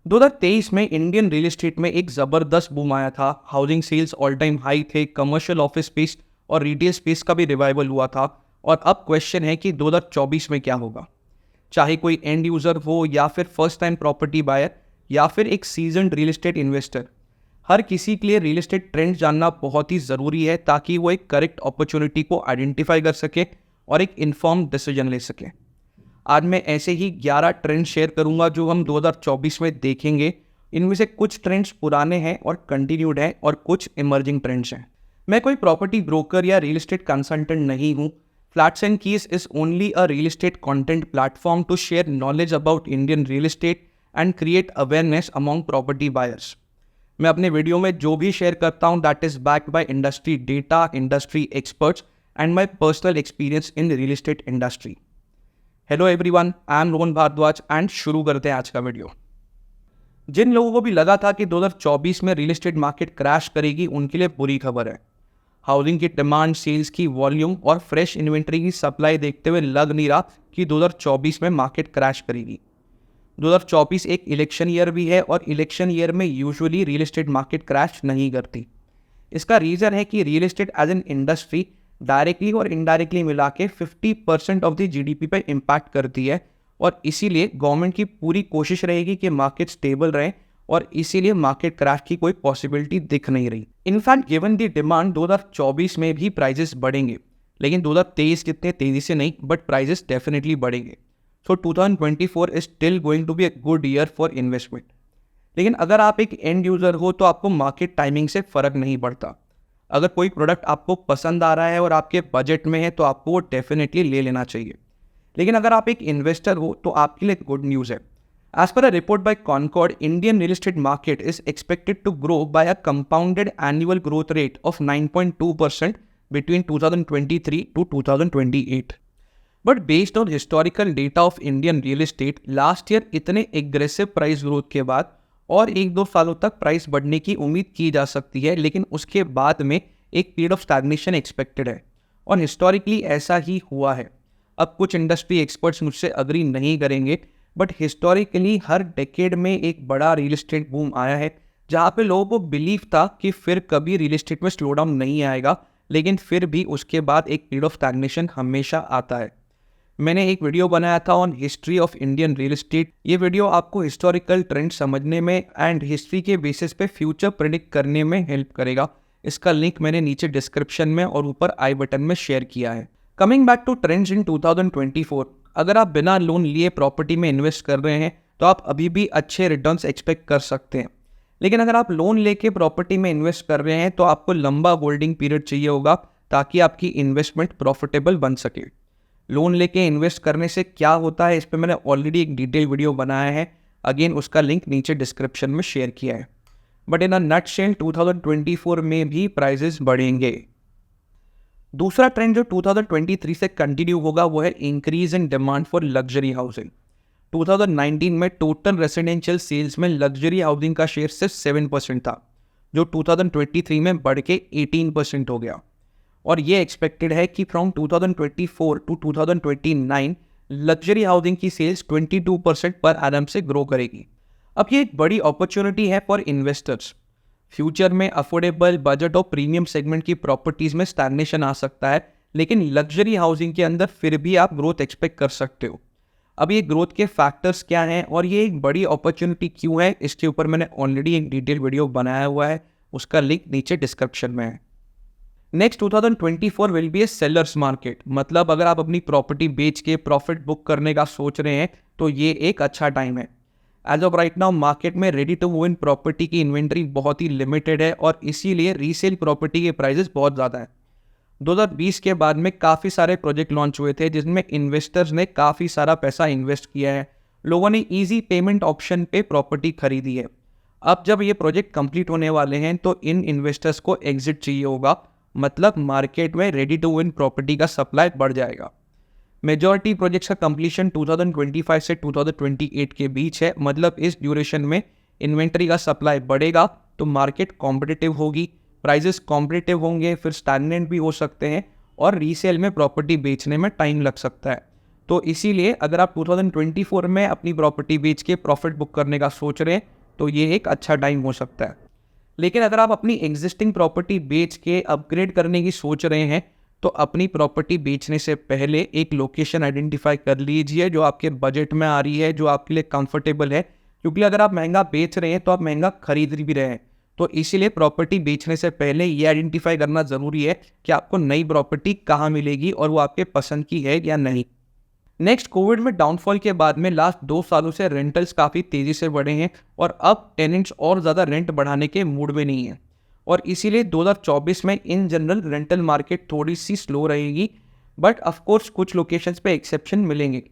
2023 में Indian real estate में एक ज़बरदस्त बूम आया था। Housing sales all time high थे, कमर्शियल ऑफिस स्पेस और रिटेल स्पेस का भी रिवाइवल हुआ था। और अब क्वेश्चन है कि 2024 में क्या होगा। चाहे कोई एंड यूज़र हो या फिर फर्स्ट टाइम प्रॉपर्टी बायर या फिर एक सीजन्ड रियल एस्टेट इन्वेस्टर, हर किसी के लिए रियल एस्टेट ट्रेंड जानना बहुत ही ज़रूरी है ताकि वो एक करेक्ट अपॉर्चुनिटी को आइडेंटिफाई कर सके और एक इन्फॉर्म्ड डिसीजन ले सके। आज मैं ऐसे ही 11 ट्रेंड शेयर करूंगा जो हम 2024 में देखेंगे। इनमें से कुछ ट्रेंड्स पुराने हैं और कंटिन्यूड हैं और कुछ इमर्जिंग ट्रेंड्स हैं। मैं कोई प्रॉपर्टी ब्रोकर या रियल एस्टेट कंसल्टेंट नहीं हूँ। Flats and keys is only a real estate content platform to share knowledge about Indian real estate and create awareness among property buyers. मैं अपने वीडियो में जो भी शेयर करता हूँ that is backed by industry data, industry experts and my personal experience in real estate industry. Hello everyone, I am Rohan Bhardwaj and शुरू करते हैं आज का वीडियो। जिन लोगों को भी लगा था कि 2024 में रियल एस्टेट मार्केट क्रैश करेगी, उनके लिए बुरी खबर है। हाउसिंग की डिमांड, सेल्स की वॉल्यूम और फ्रेश इन्वेंट्री की सप्लाई देखते हुए लग नहीं रहा कि 2024 में मार्केट क्रैश करेगी। 2024 एक इलेक्शन ईयर भी है और इलेक्शन ईयर में usually real estate market crash नहीं करती। इसका रीज़न है कि real estate as an industry directly और इनडायरेक्टली मिला के 50% ऑफ द जीडीपी पर इम्पैक्ट करती है और इसीलिए गवर्नमेंट की पूरी कोशिश रहेगी कि मार्केट स्टेबल रहे और इसीलिए मार्केट क्रैश की कोई पॉसिबिलिटी दिख नहीं रही। इनफैक्ट गिवन द डिमांड 2024 में भी प्राइजेस बढ़ेंगे, लेकिन 2023 कितने तेज़ी से नहीं, बट प्राइजेस डेफिनेटली बढ़ेंगे। So 2024 is still going to be a good year for investment. लेकिन अगर आप एक एंड यूज़र हो तो आपको मार्केट टाइमिंग से फ़र्क नहीं पड़ता। अगर कोई प्रोडक्ट आपको पसंद आ रहा है और आपके बजट में है तो आपको वो डेफिनेटली ले लेना चाहिए। लेकिन अगर आप एक इन्वेस्टर हो तो आपके लिए गुड न्यूज़ है। As per a report by Concord, Indian real estate market is expected to grow by a compounded annual growth rate of 9.2% between 2023 to 2028। But based on historical data of Indian real estate, last year इतने aggressive price growth के बाद और 1-2 सालों तक price बढ़ने की उम्मीद की जा सकती है, लेकिन उसके बाद में एक पीरियड ऑफ स्टैग्नेशन एक्सपेक्टेड है और हिस्टोरिकली ऐसा ही हुआ है। अब कुछ इंडस्ट्री एक्सपर्ट्स मुझसे अग्री नहीं करेंगे, बट हिस्टोरिकली हर डेकेड में एक बड़ा रियल एस्टेट बूम आया है जहाँ पे लोगों को बिलीव था कि फिर कभी रियल एस्टेट में स्लो डाउन नहीं आएगा, लेकिन फिर भी उसके बाद एक पीरियड ऑफ स्टैग्नेशन हमेशा आता है। मैंने एक वीडियो बनाया था on history of Indian real estate. ये वीडियो आपको हिस्टोरिकल ट्रेंड समझने में एंड हिस्ट्री के बेसिस पे फ्यूचर प्रेडिक्ट करने में हेल्प करेगा। इसका लिंक मैंने नीचे डिस्क्रिप्शन में और ऊपर आई बटन में शेयर किया है। Coming back to trends in 2024, अगर आप बिना लोन लिए प्रॉपर्टी में इन्वेस्ट कर रहे हैं तो आप अभी भी अच्छे रिटर्न्स एक्सपेक्ट कर सकते हैं। लेकिन अगर आप लोन लेके प्रॉपर्टी में इन्वेस्ट कर रहे हैं तो आपको लंबा होल्डिंग पीरियड चाहिए होगा ताकि आपकी इन्वेस्टमेंट प्रॉफिटेबल बन सके। लोन लेके इन्वेस्ट करने से क्या होता है, इस पर मैंने ऑलरेडी एक डिटेल वीडियो बनाया है। अगेन उसका लिंक नीचे डिस्क्रिप्शन में शेयर किया है। बट इन अ नटशेल 2024 में भी प्राइजेस बढ़ेंगे। दूसरा ट्रेंड जो 2023 से कंटिन्यू होगा वो है increase in demand for luxury housing. 2019 में टोटल रेसिडेंशियल सेल्स में लग्जरी हाउसिंग का शेयर सिर्फ 7% था, जो 2023 में बढ़ के 18% हो गया। और ये एक्सपेक्टेड है कि फ्रॉम 2024 टू 2029 लग्जरी हाउसिंग की सेल्स 22% पर एनम से ग्रो करेगी। अब ये एक बड़ी अपॉर्चुनिटी है फॉर इन्वेस्टर्स। फ्यूचर में अफोर्डेबल बजट और प्रीमियम सेगमेंट की प्रॉपर्टीज में स्टैग्नेशन आ सकता है, लेकिन लग्जरी हाउसिंग के अंदर फिर भी आप ग्रोथ एक्सपेक्ट कर सकते हो। अब ये ग्रोथ के फैक्टर्स क्या हैं और ये एक बड़ी अपॉर्चुनिटी क्यों है, इसके ऊपर मैंने ऑलरेडी एक डिटेल वीडियो बनाया हुआ है, उसका लिंक नीचे डिस्क्रिप्शन में है। Next 2024 will be A sellers market. मतलब अगर आप अपनी प्रॉपर्टी बेच के प्रॉफिट बुक करने का सोच रहे हैं तो ये एक अच्छा टाइम है। As of right now market में ready to move in property की इन्वेंट्री बहुत ही लिमिटेड है और इसीलिए रीसेल प्रॉपर्टी के प्राइसेस बहुत ज़्यादा है। 2020 के बाद में काफ़ी सारे प्रोजेक्ट लॉन्च हुए थे जिसमें इन्वेस्टर्स ने काफ़ी सारा पैसा इन्वेस्ट किया है। लोगों ने ईजी पेमेंट ऑप्शन पे प्रॉपर्टी खरीदी है। अब जब ये प्रोजेक्ट कंप्लीट होने वाले हैं तो इन इन्वेस्टर्स को एग्जिट चाहिए होगा, मतलब मार्केट में रेडी टू विन प्रॉपर्टी का सप्लाई बढ़ जाएगा। मेजॉरिटी प्रोजेक्ट्स का कंप्लीशन 2025 से 2028 के बीच है, मतलब इस ड्यूरेशन में इन्वेंट्री का सप्लाई बढ़ेगा तो मार्केट कॉम्पिटिटिव होगी, प्राइजेस कॉम्पिटिटिव होंगे, फिर स्टैग्नेंट भी हो सकते हैं और रीसेल में प्रॉपर्टी बेचने में टाइम लग सकता है। तो इसीलिए अगर आप 2024 में अपनी प्रॉपर्टी बेच के प्रॉफिट बुक करने का सोच रहे हैं तो ये एक अच्छा टाइम हो सकता है। लेकिन अगर आप अपनी एग्जिस्टिंग प्रॉपर्टी बेच के अपग्रेड करने की सोच रहे हैं तो अपनी प्रॉपर्टी बेचने से पहले एक लोकेशन आइडेंटिफाई कर लीजिए जो आपके बजट में आ रही है, जो आपके लिए कंफर्टेबल है, क्योंकि अगर आप महंगा बेच रहे हैं तो आप महंगा खरीद भी रहे हैं। तो इसीलिए प्रॉपर्टी बेचने से पहले ये आइडेंटिफाई करना ज़रूरी है कि आपको नई प्रॉपर्टी कहाँ मिलेगी और वो आपके पसंद की है या नहीं। नेक्स्ट, कोविड में डाउनफॉल के बाद में लास्ट 2 सालों से रेंटल्स काफ़ी तेज़ी से बढ़े हैं और अब टेनेंट्स और ज़्यादा रेंट बढ़ाने के मूड में नहीं है और इसीलिए 2024 में इन जनरल रेंटल मार्केट थोड़ी सी स्लो रहेगी, बट ऑफ कोर्स कुछ लोकेशंस पे एक्सेप्शन मिलेंगे।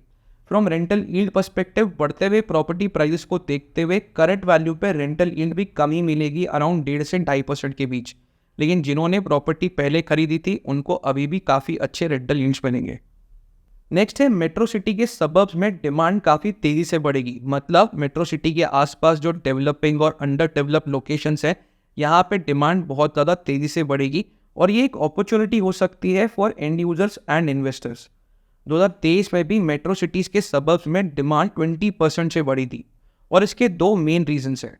फ्रॉम रेंटल यील्ड पर्सपेक्टिव बढ़ते हुए प्रॉपर्टी प्राइसेस को देखते हुए करंट वैल्यू पे रेंटल यील्ड भी कम ही मिलेगी, अराउंड 1.5 से 2.5% के बीच। लेकिन जिन्होंने प्रॉपर्टी पहले खरीदी थी उनको अभी भी काफ़ी अच्छे रेंटल यील्ड्स मिलेंगे। नेक्स्ट है, मेट्रो सिटी के सबर्ब्स में डिमांड काफ़ी तेज़ी से बढ़ेगी। मतलब मेट्रो सिटी के आसपास जो डेवलपिंग और अंडर डेवलप लोकेशंस है, यहाँ पे डिमांड बहुत ज़्यादा तेज़ी से बढ़ेगी और ये एक अपॉर्चुनिटी हो सकती है for and users and investors. 2023 में भी मेट्रो सिटीज़ के सबर्ब्स में डिमांड 20% से बढ़ी थी और इसके दो मेन रीजंस हैं।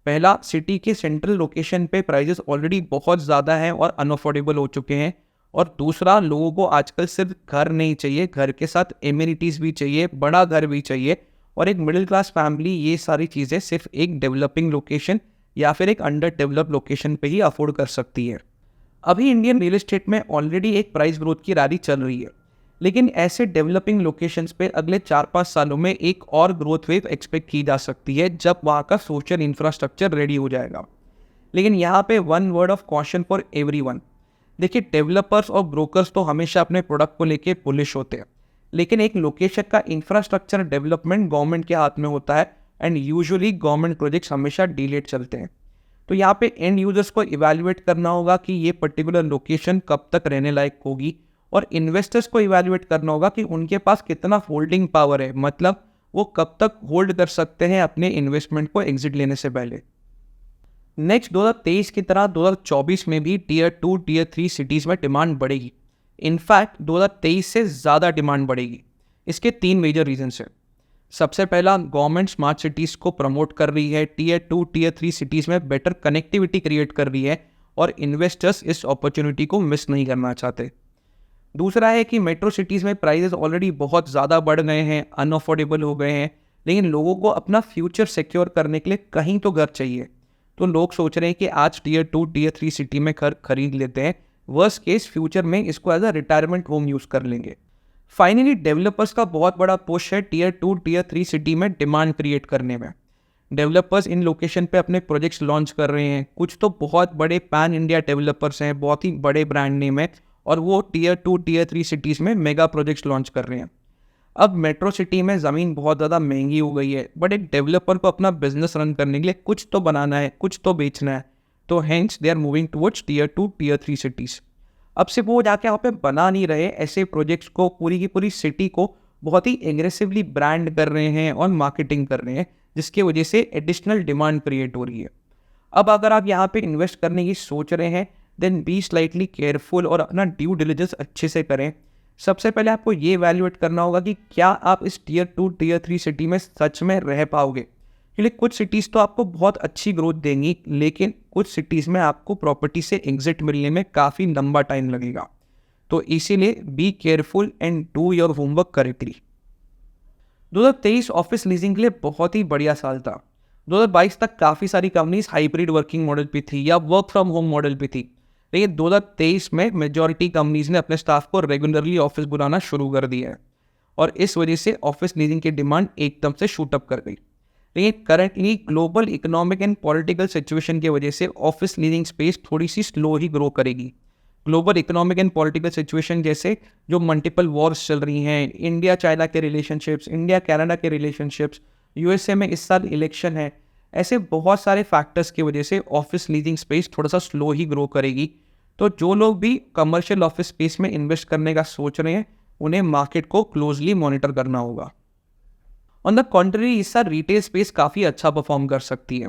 पहला, सिटी के सेंट्रल लोकेशन पे प्राइजेस ऑलरेडी बहुत ज़्यादा हैं और अनअफोर्डेबल हो चुके हैं, और दूसरा, लोगों को आजकल सिर्फ घर नहीं चाहिए, घर के साथ एमिनिटीज़ भी चाहिए, बड़ा घर भी चाहिए, और एक मिडिल क्लास फैमिली ये सारी चीज़ें सिर्फ एक डेवलपिंग लोकेशन या फिर एक अंडर डेवलप लोकेशन पे ही अफोर्ड कर सकती है। अभी इंडियन रियल एस्टेट में ऑलरेडी एक प्राइस ग्रोथ की रैली चल रही है, लेकिन ऐसे डेवलपिंग लोकेशंस पे अगले 4-5 सालों में एक और ग्रोथ वेव एक्सपेक्ट की जा सकती है जब वहाँ का सोशल इंफ्रास्ट्रक्चर रेडी हो जाएगा। लेकिन यहाँ पे one word of caution for everyone. देखिए, डेवलपर्स और ब्रोकर्स तो हमेशा अपने प्रोडक्ट को लेके बुलिश होते हैं, लेकिन एक लोकेशन का इंफ्रास्ट्रक्चर डेवलपमेंट गवर्नमेंट के हाथ में होता है एंड यूजुअली गवर्नमेंट प्रोजेक्ट्स हमेशा डिलेड चलते हैं। तो यहाँ पे एंड यूजर्स को इवैल्यूएट करना होगा कि ये पर्टिकुलर लोकेशन कब तक रहने लायक होगी, और इन्वेस्टर्स को इवैल्यूएट करना होगा कि उनके पास कितना होल्डिंग पावर है, मतलब वो कब तक होल्ड कर सकते हैं अपने इन्वेस्टमेंट को एग्जिट लेने से पहले। नेक्स्ट, 2023 की तरह 2024 में भी टीयर 2, टीयर 3 सिटीज़ में डिमांड बढ़ेगी। इनफैक्ट 2023 से ज़्यादा डिमांड बढ़ेगी। इसके 3 मेजर रीजंस हैं। सबसे पहला, गवर्नमेंट स्मार्ट सिटीज़ को प्रमोट कर रही है, टीयर 2, टीयर 3 सिटीज़ में बेटर कनेक्टिविटी क्रिएट कर रही है और इन्वेस्टर्स इस अपॉर्चुनिटी को मिस नहीं करना चाहते। दूसरा है कि मेट्रो सिटीज़ में प्राइजेस ऑलरेडी बहुत ज़्यादा बढ़ गए हैं, अनअफोर्डेबल हो गए हैं, लेकिन लोगों को अपना फ्यूचर सिक्योर करने के लिए कहीं तो घर चाहिए। तो लोग सोच रहे हैं कि आज टीयर 2, टीयर 3 सिटी में घर खरीद लेते हैं, वर्स्ट केस फ्यूचर में इसको as a retirement home use कर लेंगे। फाइनली, डेवलपर्स का बहुत बड़ा पुश है टीयर 2, टीयर 3 सिटी में डिमांड क्रिएट करने में। डेवलपर्स इन लोकेशन पे अपने प्रोजेक्ट्स लॉन्च कर रहे हैं। कुछ तो बहुत बड़े पैन इंडिया डेवलपर्स हैं, बहुत ही बड़े ब्रांड नेम है, और वो टीयर 2, टीयर 3 सिटीज़ में मेगा प्रोजेक्ट्स लॉन्च कर रहे हैं। अब मेट्रो सिटी में ज़मीन बहुत ज़्यादा महंगी हो गई है, बट एक डेवलपर को अपना बिजनेस रन करने के लिए कुछ तो बनाना है, कुछ तो बेचना है, तो hence they are moving towards tier 2, tier 3 cities. अब सिर्फ वो जाके वहाँ पे बना नहीं रहे, ऐसे प्रोजेक्ट्स को पूरी की पूरी सिटी को बहुत ही एग्रेसिवली ब्रांड कर रहे हैं और मार्केटिंग कर रहे हैं, जिसकी वजह से एडिशनल डिमांड क्रिएट हो रही है। अब अगर आप यहाँ पे इन्वेस्ट करने की सोच रहे हैं, देन बी स्लाइटली केयरफुल और अपना ड्यू डिलिजेंस अच्छे से करें। सबसे पहले आपको ये वैल्यूएट करना होगा कि क्या आप इस टीयर 2, टीयर 3 सिटी में सच में रह पाओगे, क्योंकि कुछ सिटीज़ तो आपको बहुत अच्छी ग्रोथ देंगी, लेकिन कुछ सिटीज़ में आपको प्रॉपर्टी से एग्जिट मिलने में काफ़ी लंबा टाइम लगेगा। तो इसीलिए be careful and do your homework correctly. 2023 office leasing के लिए बहुत ही बढ़िया साल था। 2022 तक काफ़ी सारी कंपनीज हाइब्रिड वर्किंग मॉडल पे थी या वर्क फ्रॉम होम मॉडल पे थी, लेकिन 2023 में मेजॉरिटी कंपनीज ने अपने स्टाफ को रेगुलरली ऑफिस बुलाना शुरू कर दिया है और इस वजह से ऑफिस लीजिंग की डिमांड एकदम से शूट अप कर गई। लेकिन currently global economic and political situation की वजह से ऑफिस लीजिंग स्पेस थोड़ी सी स्लो ही ग्रो करेगी। Global economic and political situation जैसे जो मल्टीपल वॉर्स चल रही हैं, इंडिया चाइना के रिलेशनशिप्स, इंडिया कनाडा के रिलेशनशिप्स, यूएसए में इस साल इलेक्शन है, ऐसे बहुत सारे फैक्टर्स की वजह से ऑफिस लीजिंग स्पेस थोड़ा सा स्लो ही ग्रो करेगी। तो जो लोग भी कमर्शियल ऑफिस स्पेस में इन्वेस्ट करने का सोच रहे हैं, उन्हें मार्केट को क्लोजली मॉनिटर करना होगा। ऑन द कॉन्ट्री, इस साल रिटेल स्पेस काफ़ी अच्छा परफॉर्म कर सकती है।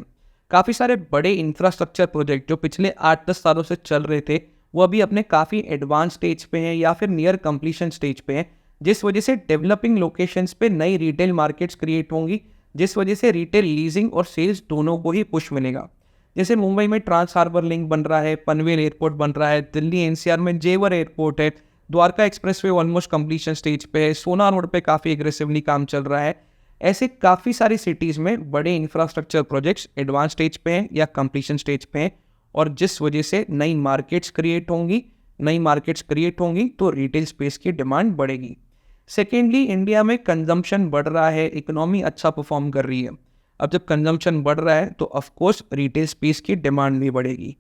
काफ़ी सारे बड़े इंफ्रास्ट्रक्चर प्रोजेक्ट जो पिछले 8-10 सालों से चल रहे थे, वो अभी अपने काफ़ी एडवांस स्टेज पे हैं या फिर नियर कंप्लीशन स्टेज पे हैं, जिस वजह से डेवलपिंग लोकेशंस पे नई रिटेल मार्केट्स क्रिएट होंगी, जिस वजह से रिटेल, लीजिंग और सेल्स दोनों को ही पुश मिलेगा। जैसे मुंबई में ट्रांस हार्बर लिंक बन रहा है, पनवेल एयरपोर्ट बन रहा है, दिल्ली एनसीआर में जेवर एयरपोर्ट है, Dwarka expressway almost completion stage पे है, सोना रोड पे काफ़ी एग्रेसिवली काम चल रहा है। ऐसे काफ़ी सारी सिटीज़ में बड़े इंफ्रास्ट्रक्चर प्रोजेक्ट्स एडवांस स्टेज पे हैं या कंप्लीशन स्टेज पे हैं, और जिस वजह से नई मार्केट्स क्रिएट होंगी तो रिटेल स्पेस की डिमांड बढ़ेगी। सेकेंडली, इंडिया में कंजम्पशन बढ़ रहा है, इकोनॉमी अच्छा परफॉर्म कर रही है। अब जब कंजम्पशन बढ़ रहा है तो ऑफकोर्स रिटेल स्पेस की डिमांड भी बढ़ेगी।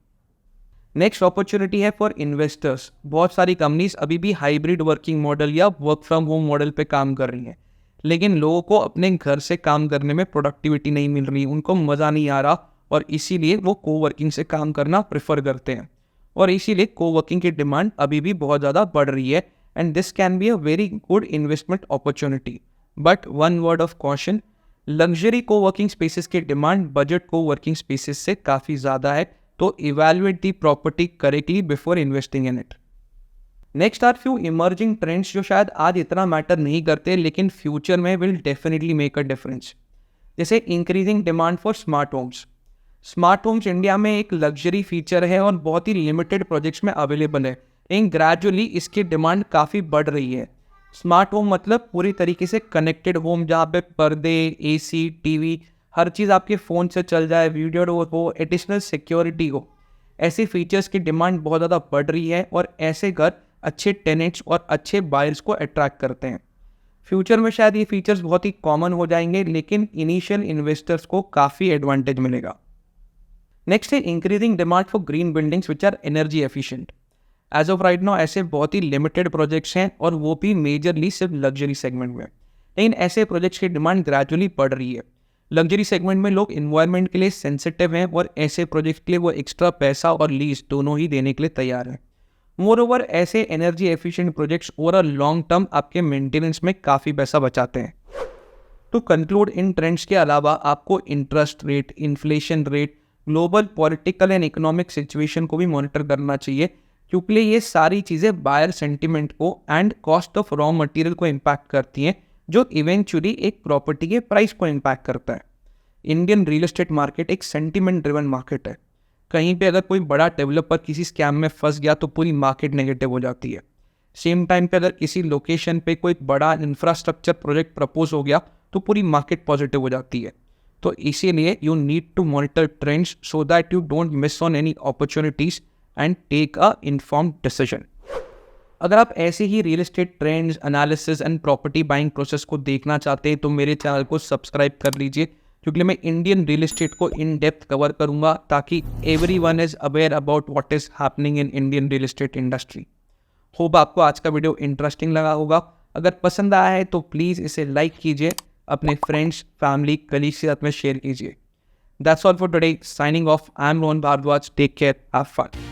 नेक्स्ट अपॉर्चुनिटी है फॉर इन्वेस्टर्स। बहुत सारी कंपनीज अभी भी हाइब्रिड वर्किंग मॉडल या वर्क फ्रॉम होम मॉडल पे काम कर रही हैं, लेकिन लोगों को अपने घर से काम करने में प्रोडक्टिविटी नहीं मिल रही, उनको मज़ा नहीं आ रहा, और इसीलिए वो कोवर्किंग से काम करना प्रेफर करते हैं, और इसीलिए कोवर्किंग की डिमांड अभी भी बहुत ज़्यादा बढ़ रही है। And this can be a very good investment opportunity. But one word of caution, luxury coworking spaces की डिमांड बजट कोवर्किंग स्पेसेस से काफ़ी ज़्यादा है, तो evaluate the property correctly before investing in it. Next are few emerging trends जो शायद आज इतना मैटर नहीं करते लेकिन फ्यूचर में will definitely make a difference. जैसे increasing demand for smart homes. Smart homes India में एक लग्जरी फीचर है और बहुत ही लिमिटेड प्रोजेक्ट्स में अवेलेबल है, लेकिन ग्रेजुअली इसकी डिमांड काफ़ी बढ़ रही है। स्मार्ट होम मतलब पूरी तरीके से कनेक्टेड होम, जहाँ पे पर्दे, एसी, टीवी, हर चीज़ आपके फ़ोन से चल जाए, वीडियो हो, एडिशनल सिक्योरिटी हो। ऐसे फीचर्स की डिमांड बहुत ज़्यादा बढ़ रही है और ऐसे घर अच्छे टेनेंट्स और अच्छे बायर्स को अट्रैक्ट करते हैं। फ्यूचर में शायद ये फीचर्स बहुत ही कॉमन हो जाएंगे, लेकिन इनिशियल इन्वेस्टर्स को काफ़ी एडवांटेज मिलेगा। नेक्स्ट है increasing demand for green buildings which are energy efficient. As of right now ऐसे बहुत ही लिमिटेड प्रोजेक्ट्स हैं, और वो भी मेजरली सिर्फ लग्जरी सेगमेंट में, लेकिन ऐसे प्रोजेक्ट्स की डिमांड ग्रेजुअली बढ़ रही है। लग्जरी सेगमेंट में लोग इन्वायरमेंट के लिए सेंसिटिव हैं, और ऐसे प्रोजेक्ट के लिए वो एक्स्ट्रा पैसा और लीज दोनों ही देने के लिए तैयार हैं। मोर ओवर, ऐसे energy efficient projects over a long term आपके मेंटेनेंस में काफ़ी पैसा बचाते हैं। टू कंक्लूड, इन ट्रेंड्स के अलावा आपको interest rate, inflation rate, global political and economic situation को भी मॉनिटर करना चाहिए, क्योंकि ये सारी चीज़ें बायर सेंटिमेंट को and cost of raw material को इम्पैक्ट करती हैं, जो इवेंचुअली एक प्रॉपर्टी के प्राइस को इम्पैक्ट करता है। इंडियन रियल एस्टेट मार्केट एक सेंटिमेंट ड्रिवन मार्केट है। कहीं पे अगर कोई बड़ा डेवलपर किसी स्कैम में फंस गया तो पूरी मार्केट नेगेटिव हो जाती है। सेम टाइम पे अगर किसी लोकेशन पे कोई बड़ा इंफ्रास्ट्रक्चर प्रोजेक्ट प्रपोज हो गया तो पूरी मार्केट पॉजिटिव हो जाती है। तो इसीलिए you need to monitor trends so that you don't miss on any opportunities and take a informed decision. अगर आप ऐसे ही real estate trends, analysis and property buying process को देखना चाहते हैं तो मेरे चैनल को सब्सक्राइब कर लीजिए, क्योंकि मैं इंडियन रियल एस्टेट को इन डेप्थ कवर करूंगा ताकि everyone is aware about what is happening in Indian real estate industry. Hope आपको आज का वीडियो इंटरेस्टिंग लगा होगा। अगर पसंद आया है तो प्लीज़ इसे लाइक कीजिए, अपने फ्रेंड्स, फैमिली, कलीग्स के साथ में शेयर कीजिए। That's all for today, signing off. I am Rohan Bhardwaj. Take care, have fun.